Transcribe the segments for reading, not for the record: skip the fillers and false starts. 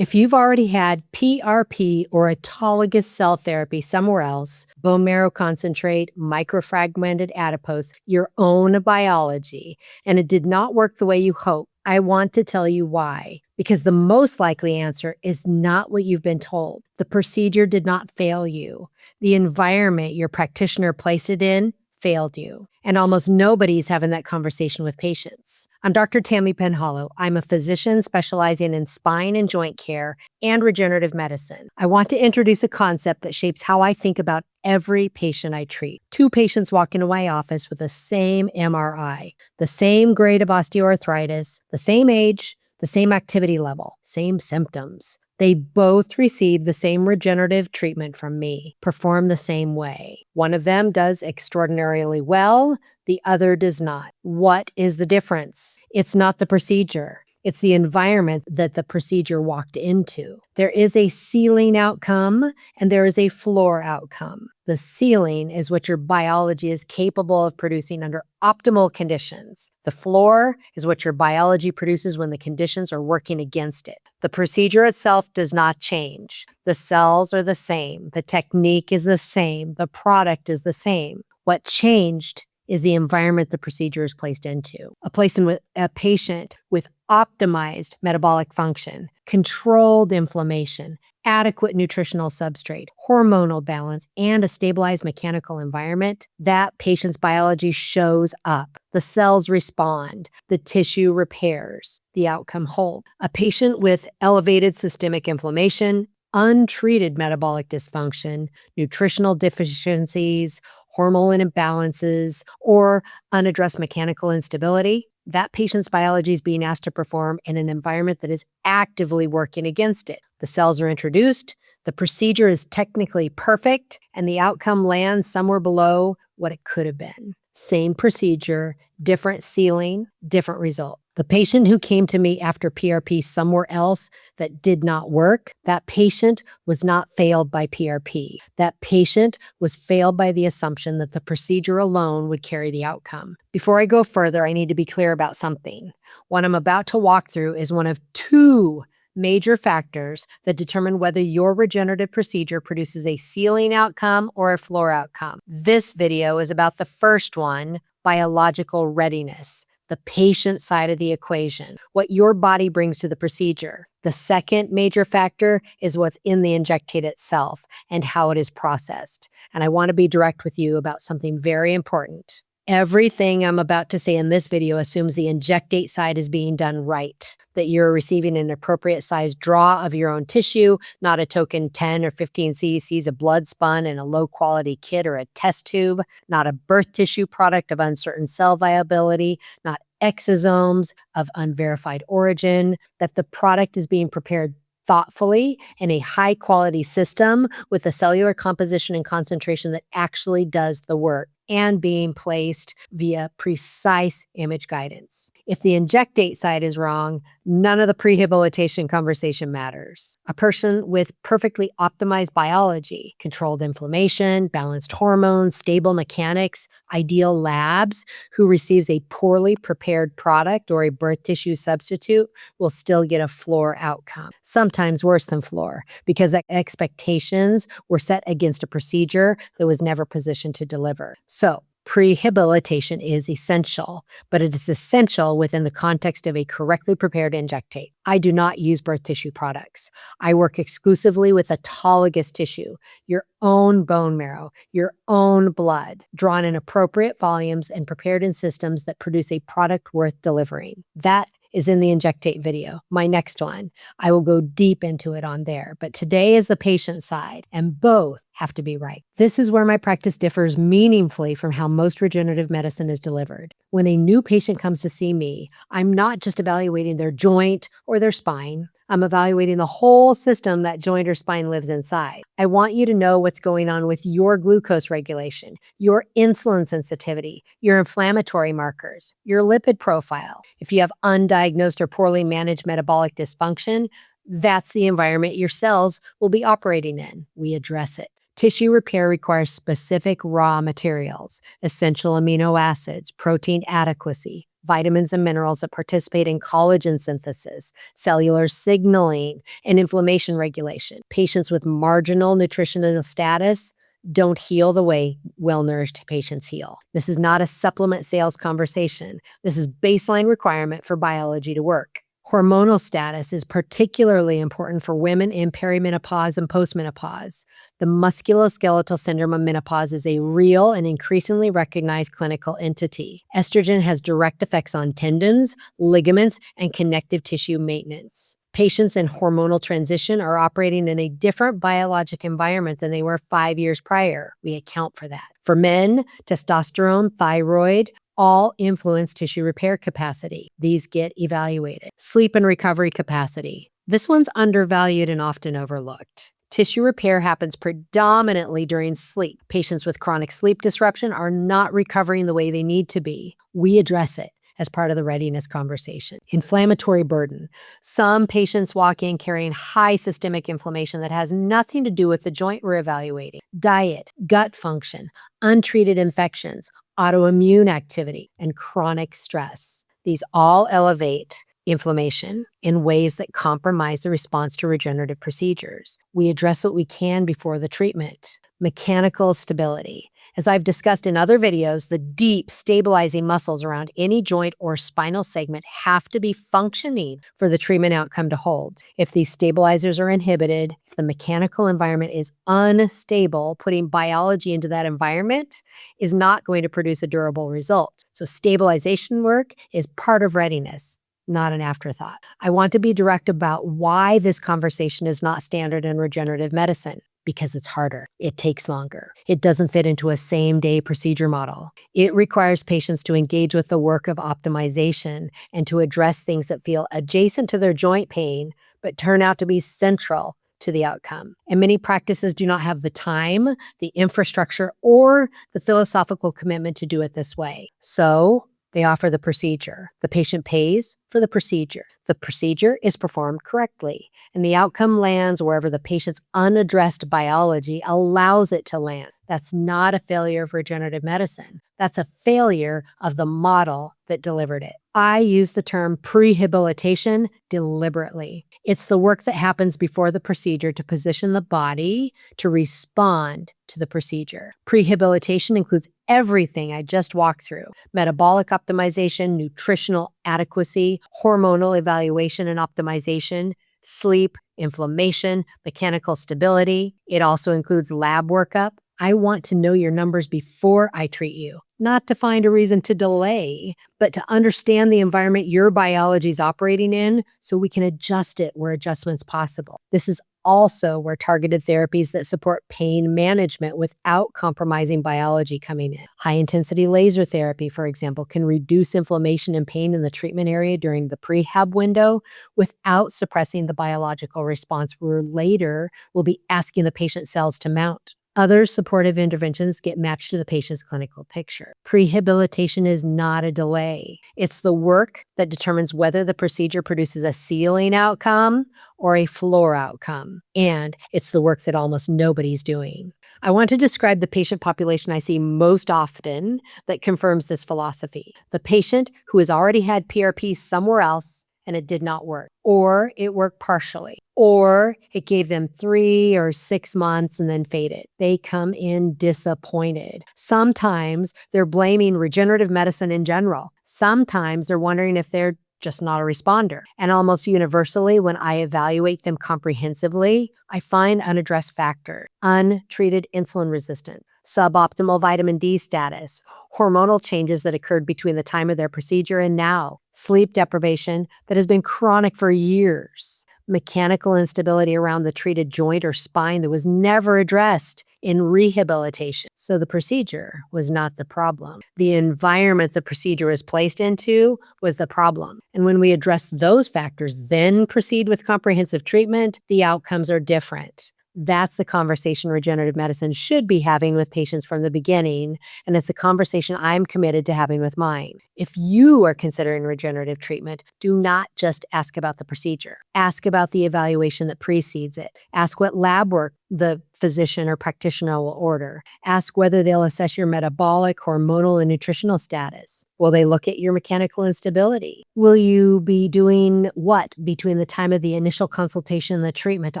If you've already had PRP or autologous cell therapy somewhere else, bone marrow concentrate, microfragmented adipose, your own biology, and it did not work the way you hoped, I want to tell you why. Because the most likely answer is not what you've been told. The procedure did not fail you. The environment your practitioner placed it in failed you. And almost nobody's having that conversation with patients. I'm Dr. Tammy Penhollow. I'm a physician specializing in spine and joint care and regenerative medicine. I want to introduce a concept that shapes how I think about every patient I treat. 2 patients walk into my office with the same MRI, the same grade of osteoarthritis, the same age, the same activity level, same symptoms. They both receive the same regenerative treatment from me, perform the same way. One of them does extraordinarily well, the other does not. What is the difference? It's not the procedure. It's the environment that the procedure walked into. There is a ceiling outcome and there is a floor outcome. The ceiling is what your biology is capable of producing under optimal conditions. The floor is what your biology produces when the conditions are working against it. The procedure itself does not change. The cells are the same. The technique is the same. The product is the same. What changed is the environment the procedure is placed into. A patient with optimized metabolic function, controlled inflammation, adequate nutritional substrate, hormonal balance, and a stabilized mechanical environment, that patient's biology shows up. The cells respond, the tissue repairs, the outcome holds. A patient with elevated systemic inflammation, untreated metabolic dysfunction, nutritional deficiencies, hormonal imbalances, or unaddressed mechanical instability, that patient's biology is being asked to perform in an environment that is actively working against it. The cells are introduced, the procedure is technically perfect, and the outcome lands somewhere below what it could have been. Same procedure, different ceiling, different result. The patient who came to me after PRP somewhere else that did not work, that patient was not failed by PRP. That patient was failed by the assumption that the procedure alone would carry the outcome. Before I go further, I need to be clear about something. What I'm about to walk through is one of 2 major factors that determine whether your regenerative procedure produces a ceiling outcome or a floor outcome. This video is about the first one, biological readiness, the patient side of the equation, what your body brings to the procedure. The second major factor is what's in the injectate itself and how it is processed. And I want to be direct with you about something very important. Everything I'm about to say in this video assumes the injectate side is being done right, that you're receiving an appropriate size draw of your own tissue, not a token 10 or 15 cc's of blood spun in a low-quality kit or a test tube, not a birth tissue product of uncertain cell viability, not exosomes of unverified origin, that the product is being prepared thoughtfully in a high-quality system with a cellular composition and concentration that actually does the work, and being placed via precise image guidance. If the injectate side is wrong, none of the prehabilitation conversation matters. A person with perfectly optimized biology, controlled inflammation, balanced hormones, stable mechanics, ideal labs, who receives a poorly prepared product or a birth tissue substitute will still get a floor outcome, sometimes worse than floor, because expectations were set against a procedure that was never positioned to deliver. So, prehabilitation is essential, but it is essential within the context of a correctly prepared injectate. I do not use birth tissue products. I work exclusively with autologous tissue, your own bone marrow, your own blood, drawn in appropriate volumes and prepared in systems that produce a product worth delivering. That is in the injectate video, my next one. I will go deep into it on there, but today is the patient side, and both have to be right. This is where my practice differs meaningfully from how most regenerative medicine is delivered. When a new patient comes to see me, I'm not just evaluating their joint or their spine. I'm evaluating the whole system that joint or spine lives inside. I want you to know what's going on with your glucose regulation, your insulin sensitivity, your inflammatory markers, your lipid profile. If you have undiagnosed or poorly managed metabolic dysfunction, that's the environment your cells will be operating in. We address it. Tissue repair requires specific raw materials, essential amino acids, protein adequacy, vitamins and minerals that participate in collagen synthesis, cellular signaling, and inflammation regulation. Patients with marginal nutritional status don't heal the way well-nourished patients heal. This is not a supplement sales conversation. This is baseline requirement for biology to work. Hormonal status is particularly important for women in perimenopause and postmenopause. The musculoskeletal syndrome of menopause is a real and increasingly recognized clinical entity. Estrogen has direct effects on tendons, ligaments, and connective tissue maintenance. Patients in hormonal transition are operating in a different biologic environment than they were 5 years prior. We account for that. For men, testosterone, thyroid, all influence tissue repair capacity. These get evaluated. Sleep and recovery capacity. This one's undervalued and often overlooked. Tissue repair happens predominantly during sleep. Patients with chronic sleep disruption are not recovering the way they need to be. We address it as part of the readiness conversation. Inflammatory burden. Some patients walk in carrying high systemic inflammation that has nothing to do with the joint we're evaluating. Diet, gut function, untreated infections, autoimmune activity, and chronic stress. These all elevate inflammation in ways that compromise the response to regenerative procedures. We address what we can before the treatment. Mechanical stability. As I've discussed in other videos, the deep stabilizing muscles around any joint or spinal segment have to be functioning for the treatment outcome to hold. If these stabilizers are inhibited, if the mechanical environment is unstable, putting biology into that environment is not going to produce a durable result. So stabilization work is part of readiness, not an afterthought. I want to be direct about why this conversation is not standard in regenerative medicine. Because it's harder. It takes longer. It doesn't fit into a same-day procedure model. It requires patients to engage with the work of optimization and to address things that feel adjacent to their joint pain, but turn out to be central to the outcome. And many practices do not have the time, the infrastructure, or the philosophical commitment to do it this way. So they offer the procedure. The patient pays for the procedure. The procedure is performed correctly, and the outcome lands wherever the patient's unaddressed biology allows it to land. That's not a failure of regenerative medicine. That's a failure of the model that delivered it. I use the term prehabilitation deliberately. It's the work that happens before the procedure to position the body to respond to the procedure. Prehabilitation includes everything I just walked through: metabolic optimization, nutritional adequacy, hormonal evaluation and optimization, sleep, inflammation, mechanical stability. It also includes lab workup. I want to know your numbers before I treat you, not to find a reason to delay, but to understand the environment your biology is operating in so we can adjust it where adjustment's possible. This is also where targeted therapies that support pain management without compromising biology coming in. High-intensity laser therapy, for example, can reduce inflammation and pain in the treatment area during the prehab window without suppressing the biological response where later we'll be asking the patient cells to mount. Other supportive interventions get matched to the patient's clinical picture. Prehabilitation is not a delay. It's the work that determines whether the procedure produces a ceiling outcome or a floor outcome. And it's the work that almost nobody's doing. I want to describe the patient population I see most often that confirms this philosophy. The patient who has already had PRP somewhere else and it did not work, or it worked partially, or it gave them 3 or 6 months and then faded. They come in disappointed. Sometimes they're blaming regenerative medicine in general. Sometimes they're wondering if they're just not a responder. And almost universally, when I evaluate them comprehensively, I find unaddressed factors: untreated insulin resistance, suboptimal vitamin D status, hormonal changes that occurred between the time of their procedure and now, sleep deprivation that has been chronic for years, mechanical instability around the treated joint or spine that was never addressed in rehabilitation. So the procedure was not the problem. The environment the procedure was placed into was the problem. And when we address those factors, then proceed with comprehensive treatment, the outcomes are different. That's the conversation regenerative medicine should be having with patients from the beginning, and it's a conversation I'm committed to having with mine. If you are considering regenerative treatment, do not just ask about the procedure. Ask about the evaluation that precedes it. Ask what lab work the physician or practitioner will order. Ask whether they'll assess your metabolic, hormonal, and nutritional status. Will they look at your mechanical instability? Will you be doing what between the time of the initial consultation and the treatment to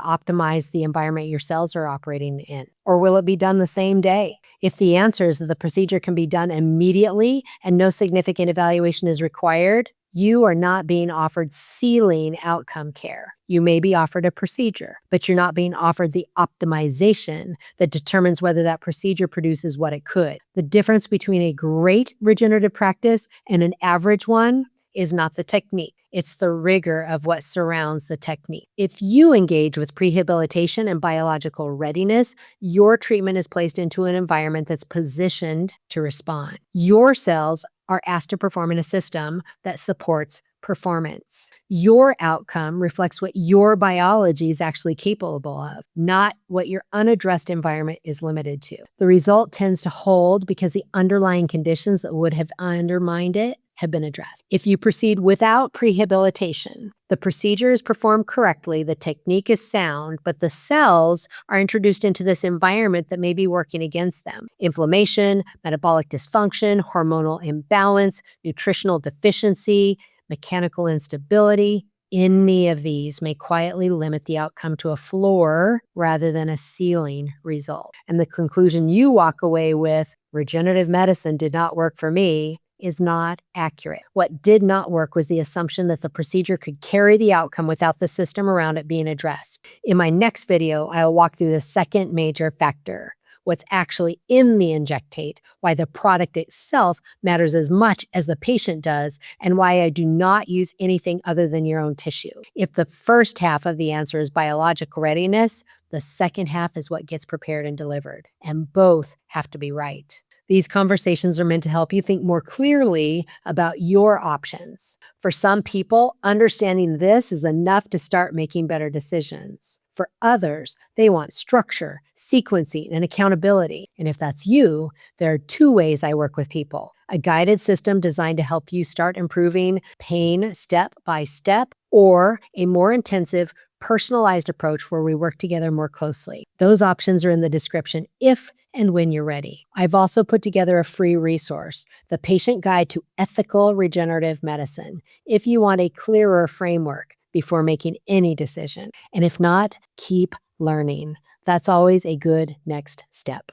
optimize the environment your cells are operating in? Or will it be done the same day? If the answer is that the procedure can be done immediately and no significant evaluation is required, you are not being offered ceiling outcome care. You may be offered a procedure, but you're not being offered the optimization that determines whether that procedure produces what it could. The difference between a great regenerative practice and an average one is not the technique. It's the rigor of what surrounds the technique. If you engage with prehabilitation and biological readiness, your treatment is placed into an environment that's positioned to respond. Your cells are asked to perform in a system that supports performance. Your outcome reflects what your biology is actually capable of, not what your unaddressed environment is limited to. The result tends to hold because the underlying conditions that would have undermined it have been addressed. If you proceed without prehabilitation, the procedure is performed correctly, the technique is sound, but the cells are introduced into this environment that may be working against them. Inflammation, metabolic dysfunction, hormonal imbalance, nutritional deficiency, mechanical instability. Any of these may quietly limit the outcome to a floor rather than a ceiling result. And the conclusion you walk away with, regenerative medicine did not work for me, is not accurate. What did not work was the assumption that the procedure could carry the outcome without the system around it being addressed. In my next video, I'll walk through the second major factor, what's actually in the injectate, why the product itself matters as much as the patient does, and why I do not use anything other than your own tissue. If the first half of the answer is biological readiness, the second half is what gets prepared and delivered, and both have to be right. These conversations are meant to help you think more clearly about your options. For some people, understanding this is enough to start making better decisions. For others, they want structure, sequencing, and accountability. And if that's you, there are two ways I work with people: a guided system designed to help you start improving pain step by step, or a more intensive, personalized approach where we work together more closely. Those options are in the description if and when you're ready. I've also put together a free resource, the Patient Guide to Ethical Regenerative Medicine, if you want a clearer framework before making any decision. And if not, keep learning. That's always a good next step.